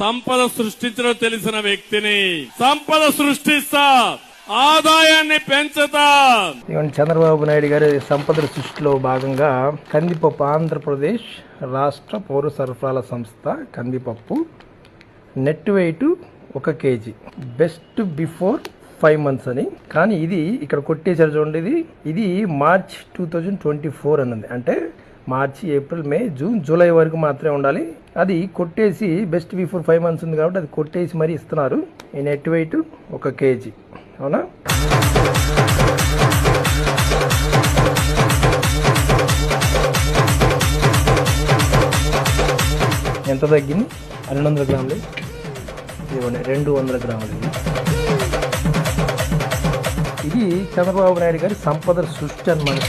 సంపద సృష్టించడం తెలిసిన వ్యక్తిని. సంపద సృష్టిస్తా, ఆదాయాన్ని పెంచుతా. చంద్రబాబు నాయుడు గారి సంపద సృష్టిలో భాగంగా కందిపప్పు ఆంధ్రప్రదేశ్ రాష్ట్ర పౌర సరఫరాల సంస్థ కందిపప్పు net weight 1 kg best before 5 months అని. కానీ ఇది ఇక్కడ కొట్టేసారు చూడండి, ఇది మార్చ్ 2024 అన్నది. అంటే మార్చి, ఏప్రిల్, మే, జూన్, జూలై వరకు మాత్రమే ఉండాలి. అది కొట్టేసి బెస్ట్ బిఫోర్ 5 months ఉంది కాబట్టి అది కొట్టేసి మరీ ఇస్తున్నారు. ఈ నెట్ వెయిట్ 1 kg. అవునా? ఎంత తగ్గింది? 200 గ్రాములు. ఇవ్వండి 200 గ్రాములు. ఇది చంద్రబాబు నాయుడు గారి సంపద సృష్టి అన్నమాట.